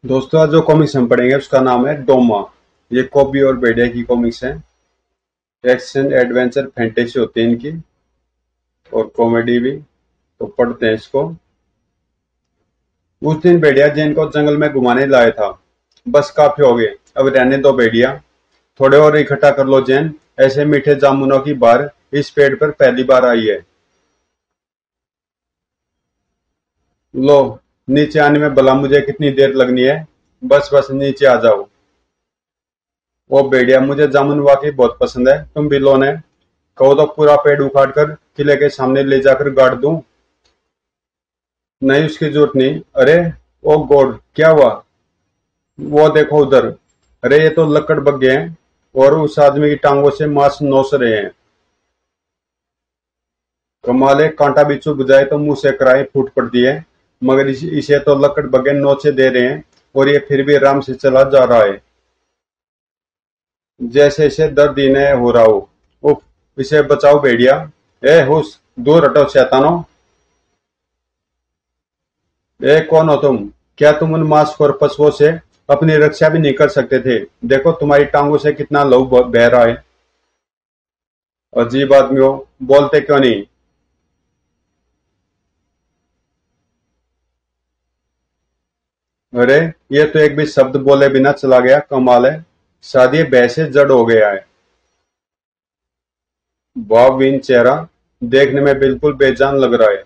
दोस्तों आज जो कॉमिक्स हम पढ़ेंगे उसका नाम है डोमा। ये कॉबी और बेडिया की कॉमिक्स हैं। एक्शन एडवेंचर फैंटेसी होती है इनकी और कॉमेडी भी। तो पढ़ते हैं इसको। उस दिन बेडिया जैन को जंगल में घुमाने लाया था। बस काफी हो गए, अब रहने दो बेडिया। थोड़े और इकट्ठा कर लो जैन। ऐसे मीठे जामुनों की बार इस पेड़ पर पहली बार आई है। लो, नीचे आने में भला मुझे कितनी देर लगनी है। बस बस नीचे आ जाओ। वो बेडिया, मुझे जामुन वाकई बहुत पसंद है, तुम भी लो ने। कहो तो पूरा पेड़ उखाड़ कर किले के सामने ले जाकर गाड़ दूं। नहीं, उसकी जरूरत नहीं। अरे ओ गॉड, क्या हुआ? वो देखो उधर। अरे ये तो लकड़ बग्गे हैं और उस आदमी की टांगों से मांस नोच रहे हैं। कमाल है, कांटा भी चुभ जाए तो मुंह से कराई फूट पड़ती है। मगर इसे तो लकड़ बग्गे नोचे दे रहे हैं और ये फिर भी आराम से चला जा रहा है, जैसे इसे दर्द ही न हो रहा हो। उफ, इसे बचाओ भेड़िया। ए हुस, दूर हटो शैतानो। ए कौन हो तुम? क्या तुम उन मांसखोर पशुओं से अपनी रक्षा भी नहीं कर सकते थे? देखो तुम्हारी टांगों से कितना लहू बह रहा है। अजीब आदमी हो, बोलते क्यों नहीं? अरे ये तो एक भी शब्द बोले बिना चला गया, कमाल है। शायद ये भय जड़ हो गया है। भावहीन चेहरा, देखने में बिल्कुल बेजान लग रहा है।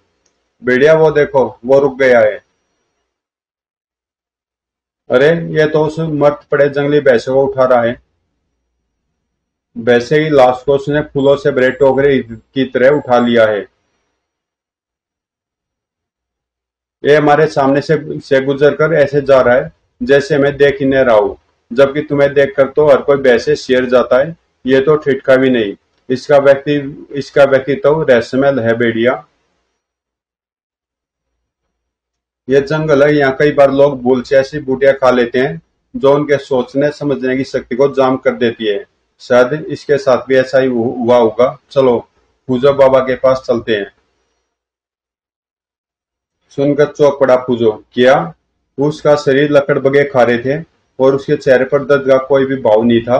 भेड़िया वो देखो, वो रुक गया है। अरे ये तो उस मर्द पड़े जंगली भैंसे को उठा रहा है। वैसे ही लाश को उसने फूलों से भरे टोकरे की तरह उठा लिया है। ये हमारे सामने से गुजर कर ऐसे जा रहा है जैसे मैं देख ही नहीं रहा हूं। जबकि तुम्हें देखकर तो हर कोई वैसे शेर जाता है। ये तो ठिठका भी नहीं। इसका व्यक्तित्व रहस्यमय है बेड़िया। ये जंगल है, यहाँ कई बार लोग भूल से ऐसी बूटियां खा लेते हैं जो उनके सोचने समझने की शक्ति को जाम कर देती है। शायद इसके साथ भी ऐसा ही हुआ होगा। चलो पूजो बाबा के पास चलते हैं। सुनकर चौंक पड़ा पूजो। क्या? उसका शरीर लकड़ बगे खा रहे थे और उसके चेहरे पर दर्द का कोई भी भाव नहीं था।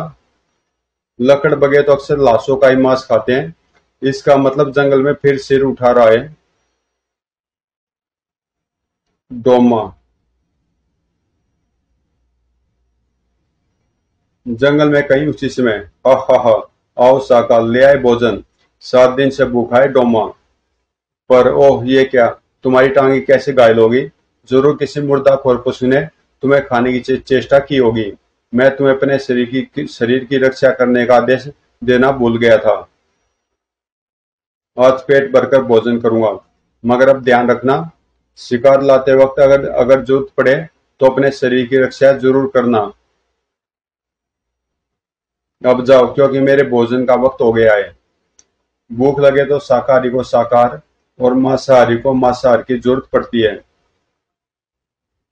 लकड़ बगे तो अक्सर लाशों का ही मांस खाते हैं। इसका मतलब जंगल में फिर सिर उठा रहा है। डोमा। जंगल में कहीं उसी समय। हा हा हा। आओ साका, ले आए भोजन। 7 दिन से भूखा है डोमा। पर ओह ये क्या, तुम्हारी टांगी कैसे घायल होगी? जरूर किसी मुर्दाखोर पशु ने तुम्हें खाने की चेष्टा की होगी। मैं तुम्हें अपने शरीर की रक्षा करने का आदेश देना भूल गया था। आज पेट भरकर भोजन करूंगा, मगर अब ध्यान रखना, शिकार लाते वक्त अगर अगर जरूरत पड़े तो अपने शरीर की रक्षा जरूर करना। अब जाओ, क्योंकि मेरे भोजन का वक्त हो गया है। भूख लगे तो शाकाहारी को शाकाहार और मांसाहारी को मांसाहार की जरूरत पड़ती है।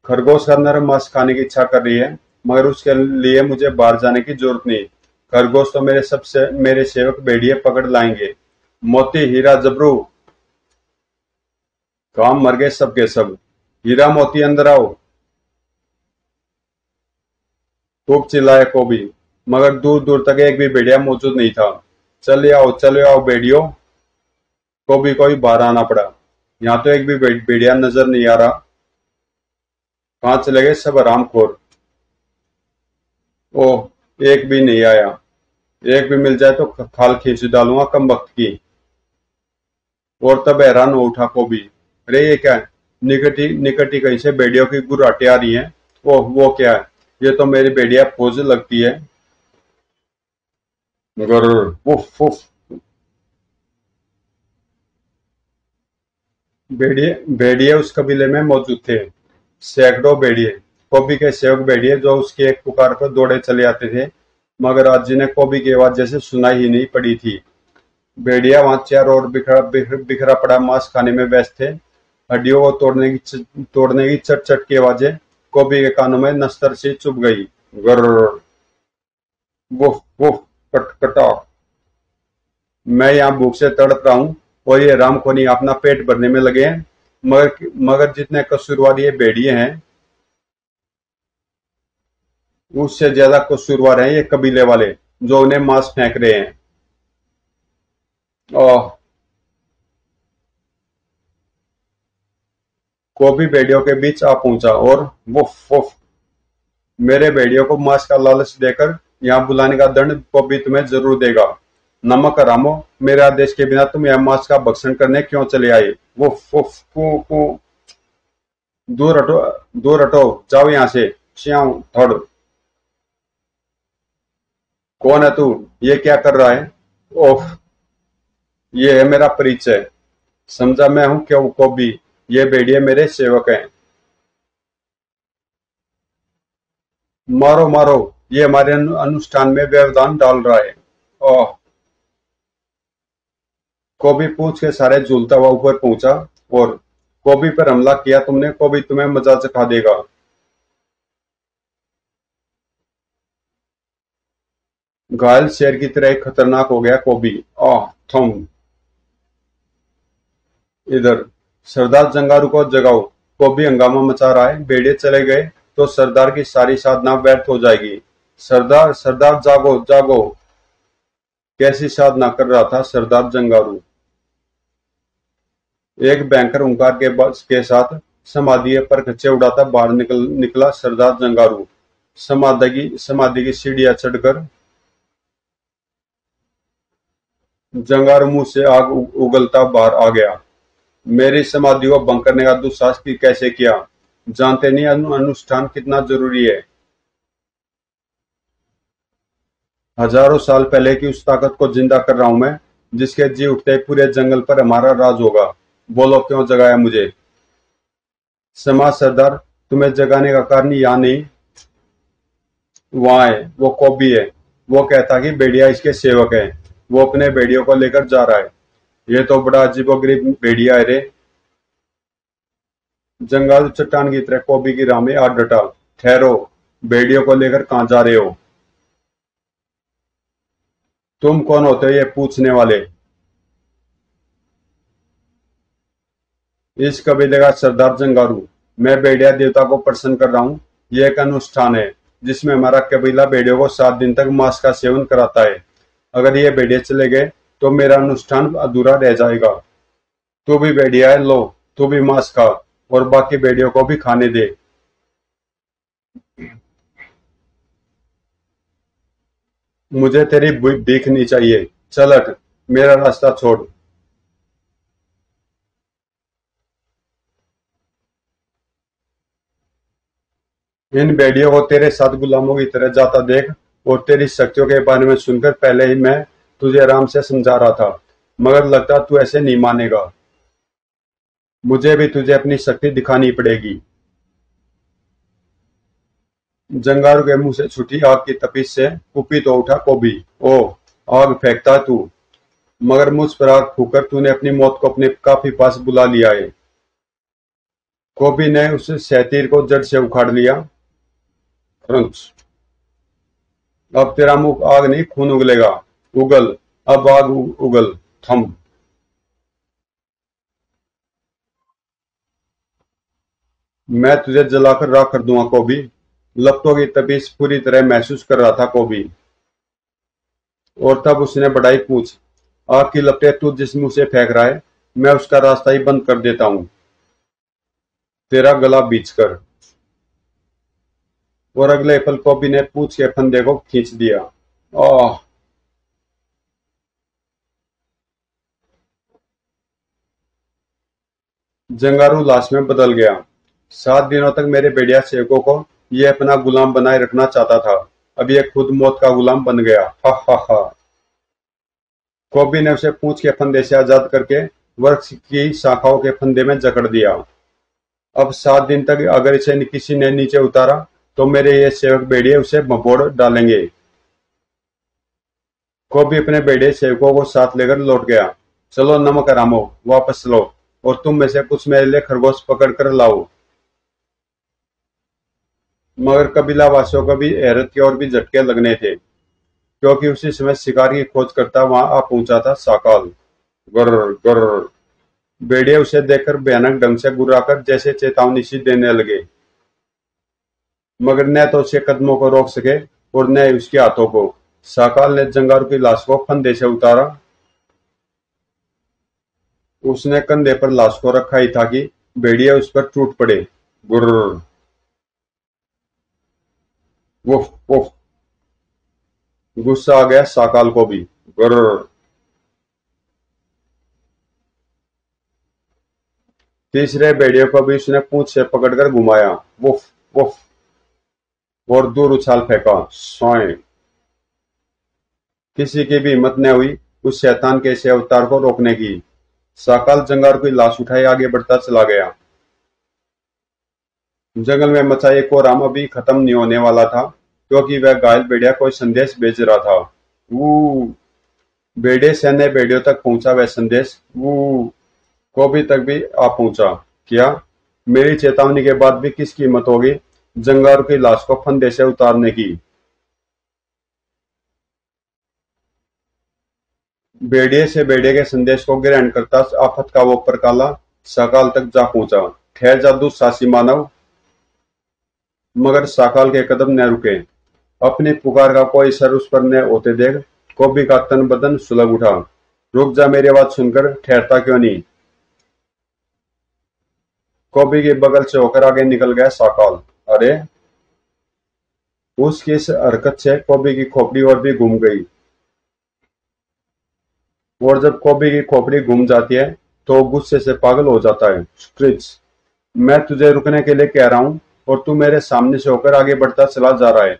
खरगोश का नरम मांस खाने की इच्छा कर रही है, मगर उसके लिए मुझे बाहर जाने की जरूरत नहीं। खरगोश तो मेरे सेवक भेड़िए पकड़ लाएंगे। मोती हीरा जबरू, काम मर गए सबके सब। हीरा मोती अंदर आओ। खूब चिल्लाए को भी, मगर दूर दूर तक एक भी भेड़िया मौजूद नहीं था। चले आओ भेड़ियों। को भी कोई बाहर आना पड़ा। यहाँ तो एक भी भेड़िया नजर नहीं आ रहा। कहाँ चले गए सब आरामखोर? ओह, एक भी नहीं आया। एक भी मिल जाए तो खाल खींच डालूंगा कम वक्त की। और तब हैरान हो उठा को भी। अरे ये क्या है? निकट ही कहीं से भेड़ियों की गुर्राटे आ रही हैं। ओह वो क्या है? ये तो मेरी भेड़िया फौज लगती है। मगर उफ उफ। भेड़िए भेड़िए उस कबीले में मौजूद थे। सैकड़ों भेड़िए। कॉबी के सेवक भेड़िए जो उसकी एक पुकार पर दौड़े चले आते थे। मगर आज जिन्हें कॉबी की आवाज जैसे सुनाई ही नहीं पड़ी थी। भेड़िया वहां चारों ओर बिखरा पड़ा मांस खाने में व्यस्त थे। हड्डियों को तोड़ने की चट चट की आवाजें कॉबी के कानों में नस्तर से चुभ गई। गर्र, वुफ वुफ, कटकटा। मैं यहाँ भूख से तड़प रहा हूँ और ये रामखोनी अपना पेट भरने में लगे हैं। मगर मगर जितने कसूरवार ये भेड़िए हैं। उससे ज्यादा कसूरवार हैं ये कबीले वाले जो उन्हें मांस फेंक रहे हैं। ओह। कोबी भेड़ियों के बीच आ पहुंचा और वुफ वुफ। मेरे भेड़ियों को मांस का लालच देकर यहाँ बुलाने का दंड कोबी तुम्हें जरूर देगा। नमक हरामो, मेरे आदेश के बिना तुम यहाँ मांस का भक्षण करने क्यों चले आए? वुफ वुफ कू कू। दूर हटो, दूर हटो, जाओ यहाँ से। श्याम थोड़। कौन है तू? ये क्या कर रहा है? ओह। ये है मेरा परिचय। समझा मैं हूँ क्यों कोबी। ये भेड़िए मेरे सेवक हैं। मारो मारो, ये हमारे अनुष्ठान में व्यवधान डाल रहा है। ओह। कोबी पूछ के सारे झूलता हुआ ऊपर पहुंचा और कोबी पर हमला किया तुमने। कोबी तुम्हें मजा चखा देगा। घायल शेर की तरह खतरनाक हो गया कोबी। ओह थम। इधर सरदार जंगारू को जगाओ। कोबी हंगामा मचा रहा है। भेड़िए चले गए तो सरदार की सारी साधना व्यर्थ हो जाएगी। सरदार सरदार जागो जागो। कैसी साधना कर रहा था सरदार जंगारू। एक भयंकर हुंकार के साथ समाधि पर खच्चे उड़ाता बाहर निकला सरदार जंगारू। समाधि की सीढ़ियां चढ़कर जंगारू मुंह से आग उगलता बाहर आ गया। मेरी समाधि को भंग करने का दुस्साहस कैसे किया? जानते नहीं अनुष्ठान कितना जरूरी है। हजारों साल पहले की उस ताकत को जिंदा कर रहा हूं मैं, जिसके जी उठते ही पूरे जंगल पर हमारा राज होगा। बोलो क्यों जगाया मुझे? समाज सरदार, तुम्हें जगाने का कारण यहाँ नहीं, वहां है। वो कौबी है। वो कहता कि भेड़िया इसके सेवक है। वो अपने भेड़ियों को लेकर जा रहा है। ये तो बड़ा अजीबोगरीब भेड़िया है रे। जंगल चट्टान की तरह कौबी की राह में आ डटा। ठहरो, भेड़ियों को लेकर कहाँ जा रहे हो? तुम कौन होते हो ये पूछने वाले? इस कबीले का सरदार जंगारू। मैं भेड़िया देवता को प्रसन्न कर रहा हूँ। ये एक अनुष्ठान है जिसमें हमारा कबीला भेड़ियों को 7 दिन तक मांस का सेवन कराता है। अगर ये भेड़िए चले गए तो मेरा अनुष्ठान अधूरा रह जाएगा। तू भी भेड़िया है, लो तू भी मांस खा और बाकी भेड़ियों को भी खाने दे। मुझे तेरी भीख नहीं चाहिए। चल हट, मेरा रास्ता छोड़। इन भेड़ियों को तेरे साथ गुलामों की तरह जाता देख और तेरी शक्तियों के बारे में सुनकर पहले ही मैं तुझे आराम से समझा रहा था, मगर लगता तू ऐसे नहीं मानेगा। मुझे भी तुझे अपनी शक्ति दिखानी पड़ेगी। जंगारू के मुंह से छुटी आग की तपिश से कुपित हो उठा कोबी। ओ, आग फेंकता तू, मगर मुझ पर आग फूंककर तूने अपनी मौत को अपने काफी पास बुला लिया है। कोबी ने उस शहतीर को जड़ से उखाड़ लिया। क्रंच। अब तेरा मुंह आग नहीं खून उगलेगा। उगल, अब आग उगल। थम। मैं तुझे जलाकर राख कर दूंगा कोबी। लपटों की तपीस पूरी तरह महसूस कर रहा था कोबी। और तब उसने बढ़ाई पूछ। आग की लपटें तू जिस मुंह से फेंक रहा है, मैं उसका रास्ता ही बंद कर देता हूं, तेरा गला बीच कर। और अगले पल कोबी ने पूछ के फंदे को खींच दिया। आह। जंगारू लाश में बदल गया। 7 दिनों तक मेरे भेड़िया सेवकों को ये अपना गुलाम बनाए रखना चाहता था। अब ये खुद मौत का गुलाम बन गया। हा हा हा। कोबी ने उसे पूंछ के फंदे से आजाद करके वृक्ष की शाखाओं के फंदे में जकड़ दिया। अब 7 दिन तक अगर इसे किसी ने नीचे उतारा तो मेरे ये सेवक भेड़िए उसे भंपोड़ डालेंगे। कोबी अपने भेड़िए सेवकों को साथ लेकर लौट गया। चलो नमक हरामो, वापस चलो, और तुम में से कुछ मेरे लिए खरगोश पकड़ कर लाओ। मगर कबीला वासियों को भी हैरत के और भी झटके लगने थे, क्योंकि उसी समय शिकार की खोज करता वहां आ पहुंचा था साकाल। गुर्र गुर्र। भेड़िए उसे देखकर भयानक ढंग से गुर्राकर जैसे चेतावनी सी देने लगे। मगर न तो उसके कदमों को रोक सके और न ही उसके हाथों को। साकाल ने जंगार की लाश को फंदे से उतारा। उसने कंधे पर लाश को रखा ही था कि भेड़िया उस पर टूट पड़े। गुर्र। Woof woof. गुस्सा आ गया साकाल को भी। गुर्र। तीसरे भेड़िए को भी उसने पूंछ से पकड़कर घुमाया। Woof woof. और दूर उछाल फेंका। सोए। किसी की भी हिम्मत न हुई उस शैतान के ऐसे अवतार को रोकने की। साकाल जंगार की लाश उठाए आगे बढ़ता चला गया। जंगल में मचा एक कोहराम अभी खत्म नहीं होने वाला था, क्योंकि वह घायल भेड़िया कोई संदेश भेज रहा था। वो भेड़िए से अन्य भेड़ियों तक पहुंचा वह संदेश। वो कॉबी तक भी आ पहुंचा। क्या मेरी चेतावनी के बाद भी किसकी हिम्मत होगी जंगार की लाश को फंदे से उतारने की। भेड़िए से भेड़िए के संदेश को ग्रहण करता आफत का वो परकाला साकाल तक जा पहुंचा। ठहर जा दुस्साहसी मानव। मगर साकाल के कदम न रुके। अपनी पुकार का कोई असर उस पर न होते देख कॉबी का तन बदन सुलग उठा। रुक जा, मेरी आवाज सुनकर ठहरता क्यों नहीं। कॉबी के बगल से होकर आगे निकल गया साकाल। अरे, उसकी इस हरकत से कॉबी की खोपड़ी और भी घूम गई। और जब कॉबी की खोपड़ी घूम जाती है तो वो गुस्से से पागल हो जाता है। स्ट्रिच, मैं तुझे रुकने के लिए कह रहा हूं और तू मेरे सामने से होकर आगे बढ़ता चला जा रहा है।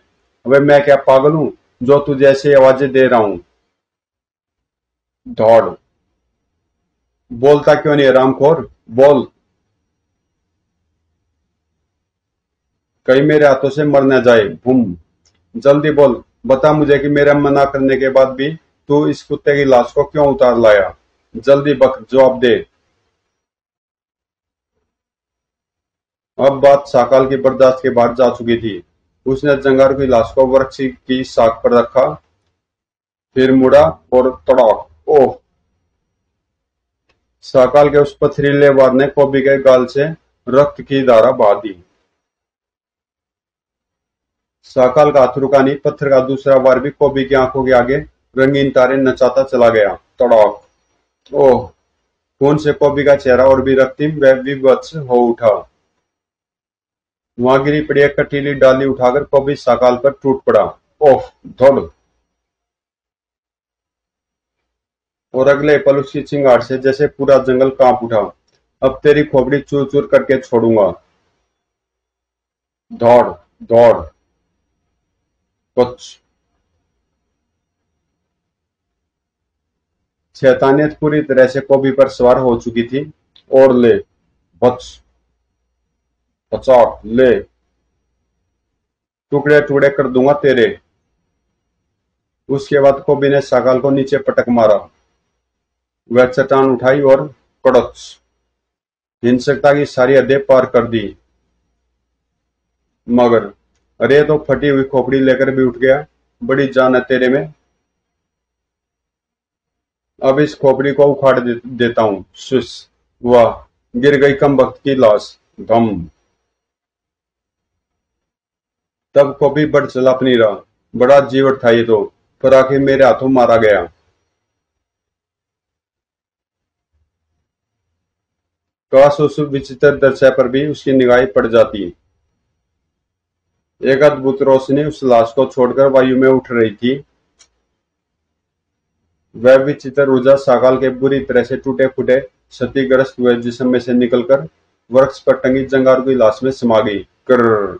अबे मैं क्या पागल हूं जो तुझे ऐसी आवाजें दे रहा हूं। दौड़। बोलता क्यों नहीं रामखोर, बोल। कहीं मेरे हाथों से मर न जाए। बूम। जल्दी बोल, बता मुझे कि मेरा मना करने के बाद भी तू इस कुत्ते की लाश को क्यों उतार लाया। जल्दी बक, जवाब दे। अब बात साकाल की बर्दाश्त के बाहर जा चुकी थी। उसने जंगार की लाश को वृक्ष की साख पर रखा, फिर मुड़ा और तड़ाक। ओह। साकाल के उस पथरीले वार ने कॉबी के गाल से रक्त की धारा बहा दी। साकाल का हाथ रुका नहीं। पत्थर का दूसरा वार भी कॉबी की आंखों के आगे रंगीन तारे नचाता चला गया। तड़ाक। ओह। खून से कॉबी का चेहरा और भी रक्तिम व विवश हो उठा। वहां गिरी पड़ी एक कटीली डाली उठाकर कॉबी साकाल पर टूट पड़ा। ओह। धड़। और अगले पल उसकी चिंगार से जैसे पूरा जंगल कांप उठा। अब तेरी खोपड़ी चूर चूर करके छोड़ूंगा। दौड़। दौड़। कुछ। शैतानियत पूरी तरह से कॉबी पर सवार हो चुकी थी। और ले। बच। पचाक ले। टुकड़े टुकड़े कर दूंगा तेरे। उसके बाद कॉबी ने सागाल को नीचे पटक मारा। वह चट्टान उठाई और कड़च। हिंसकता की सारी हदें पार कर दी। मगर अरे, तो फटी हुई खोपड़ी लेकर भी उठ गया। बड़ी जान है तेरे में। अब इस खोपड़ी को उखाड़ देता हूँ। सुस। वाह। गिर गई कम वक्त की लाश। धम। तब को भी बढ़ चला अपनी राह। बड़ा जीवट था ये तो, पर आखिर मेरे हाथों मारा गया। काश उस विचित्र दृश्य पर भी उसकी निगाहें पड़ जाती। एक अद्भुत रोशनी उस लाश को छोड़कर वायु में उठ रही थी। वह विचित्र ऊर्जा सागाल के बुरी तरह से टूटे फूटे क्षतिग्रस्त हुए जिस्म में से निकलकर वृक्ष पर टंगी जंगार की लाश में समा गई। कर्र।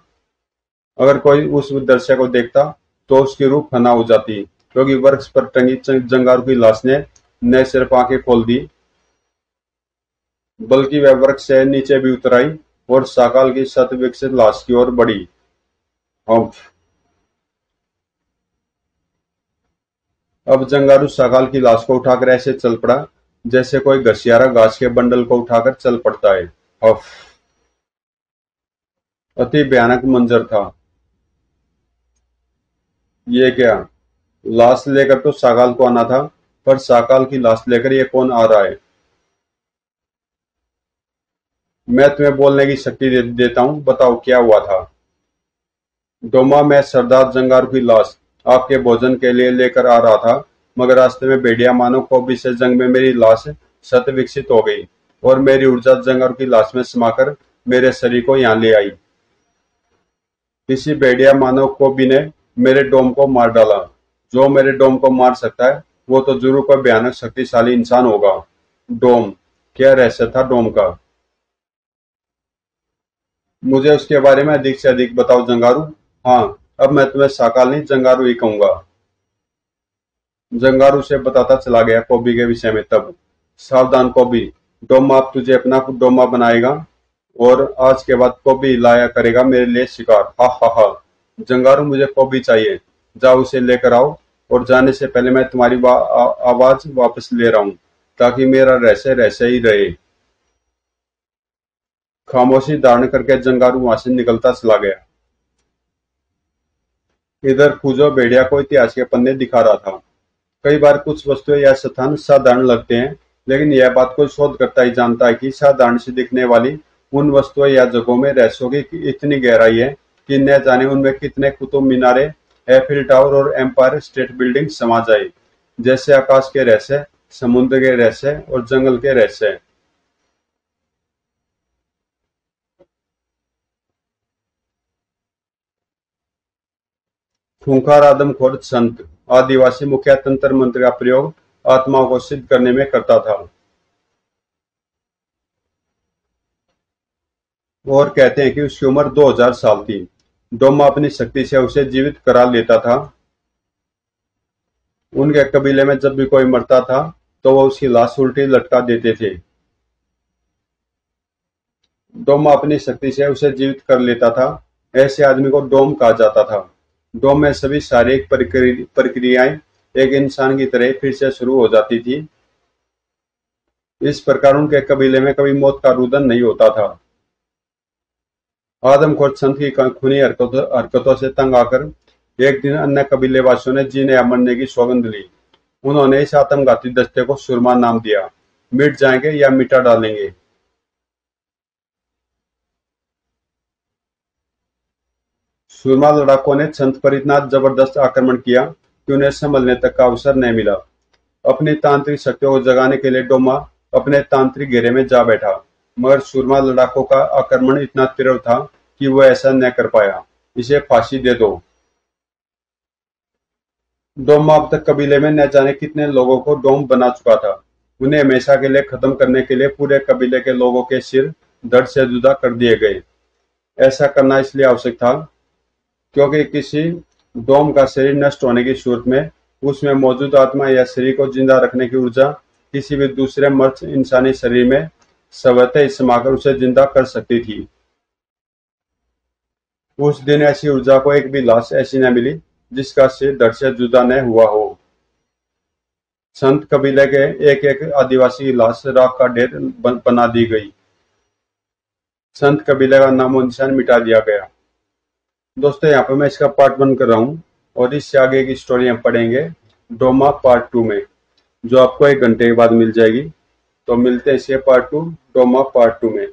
अगर कोई उस दृश्य को देखता तो उसकी रूह फना हो जाती, क्योंकि वृक्ष पर टंगी जंगार की लाश ने न सिर्फ आंखें खोल दी, बल्कि वह वृक्ष से नीचे भी उतर आई और साकाल की शत विकसित लाश की ओर बढ़ी। हम्फ। अब जंगारू साकाल की लाश को उठाकर ऐसे चल पड़ा जैसे कोई घसियारा घास के बंडल को उठाकर चल पड़ता है। हफ। अति भयानक मंजर था। ये क्या? लाश लेकर तो साकाल को आना था, पर साकाल की लाश लेकर ये कौन आ रहा है? मैं तुम्हें बोलने की शक्ति देता हूँ, बताओ क्या हुआ था। डोमा, मैं सरदार जंगारू की लाश आपके भोजन के लिए लेकर आ रहा था, मगर रास्ते में भेड़िया मानो कोबी से जंग में मेरी लाश शत विकसित हो गई और मेरी ऊर्जा जंगारू की लाश में समाकर मेरे शरीर को यहाँ ले आई। किसी भेड़िया मानव कोबी ने मेरे डोम को मार डाला। जो मेरे डोम को मार सकता है वो तो जरूर कोई भयानक शक्तिशाली इंसान होगा। डोम, क्या रहस्य था डोम का? मुझे उसके बारे में अधिक से अधिक बताओ जंगारू। हाँ, अब मैं तुम्हें साकाल नहीं जंगारू ही कहूंगा। जंगारू से बताता चला गया कोबी के विषय में। तब, सावधान कोबी, डोमा अब तुझे अपना डोमा बनाएगा और आज के बाद कोबी लाया करेगा मेरे लिए शिकार। हा हा हा। जंगारू, मुझे कोबी चाहिए, जाओ उसे लेकर आओ। और जाने से पहले मैं तुम्हारी आवाज वापस ले रहा हूं, ताकि मेरा रहस्य रहस्य ही रहे। खामोशी धारण करके जंगारू वहां से निकलता चला गया। इधर पूजो भेड़िया को इतिहास के पन्ने दिखा रहा था। कई बार कुछ वस्तुएं या स्थान साधारण लगते हैं, लेकिन यह बात कोई शोधकर्ता ही जानता है कि साधारण सी दिखने वाली उन वस्तुओं या जगहों में रहस्यों की इतनी गहराई है कि न जाने उनमें कितने कुतुब मीनारे, एफिल टावर और एम्पायर स्टेट बिल्डिंग समा जाए। जैसे आकाश के रहस्य, समुद्र के रहस्य और जंगल के रहस्य। खूंखार आदमखोर संत, आदिवासी मुखिया तंत्र मंत्र का प्रयोग आत्माओं को सिद्ध करने में करता था और कहते हैं कि उसकी उम्र 2000 साल थी। डोमा अपनी शक्ति से उसे जीवित करा लेता था। उनके कबीले में जब भी कोई मरता था तो वो उसकी लाश उल्टी लटका देते थे। डोमा अपनी शक्ति से उसे जीवित कर लेता था। ऐसे आदमी को डोम कहा जाता था। डोम में सभी शारीरिक प्रक्रियाएं एक इंसान की तरह फिर से शुरू हो जाती थी। इस प्रकार उनके कबीले में कभी मौत का रुदन नहीं होता था। आदमखोर संत की खूनी हरकतों से तंग आकर एक दिन अन्य कबीले वासियों ने जीने या मरने की सौगंध ली। उन्होंने इस आत्मघाती दस्ते को सुरमा नाम दिया। मिट जाएंगे या मिटा डालेंगे। सुरमा लड़ाकों ने संत पर इतना जबरदस्त आक्रमण किया कि उन्हें संभलने तक का अवसर नहीं मिला। अपनी तांत्रिक शक्तियों को जगाने के लिए डोमा अपने तांत्रिक घेरे में जा बैठा, मगर सुरमा लड़ाकों का आक्रमण इतना तीव्र था कि वह ऐसा न कर पाया। इसे फांसी दे दो। डोमा अब तक कबीले में न जाने कितने लोगों को डोम बना चुका था। उन्हें हमेशा के लिए खत्म करने के लिए पूरे कबीले के लोगों के सिर धड़ से जुदा कर दिए गए। ऐसा करना इसलिए आवश्यक था क्योंकि किसी डोम का शरीर नष्ट होने की सूरत में उसमें मौजूद आत्मा या शरीर को जिंदा रखने की ऊर्जा किसी भी दूसरे मर्द इंसानी शरीर में स्वतः ही समाकर उसे जिंदा कर सकती थी। उस दिन ऐसी ऊर्जा को एक भी लाश ऐसी न मिली जिसका सिर धड़ से जुदा न हुआ हो। संत कबीले के एक एक आदिवासी की लाश राख का ढेर बना दी गई। संत कबीले का नामो निशान मिटा दिया गया। दोस्तों, यहाँ पे मैं इसका पार्ट 1 कर रहा हूँ और इससे आगे की स्टोरी हम पढ़ेंगे डोमा पार्ट 2 में, जो आपको 1 घंटे के बाद मिल जाएगी। तो मिलते हैं इसके पार्ट 2 डोमा पार्ट 2 में।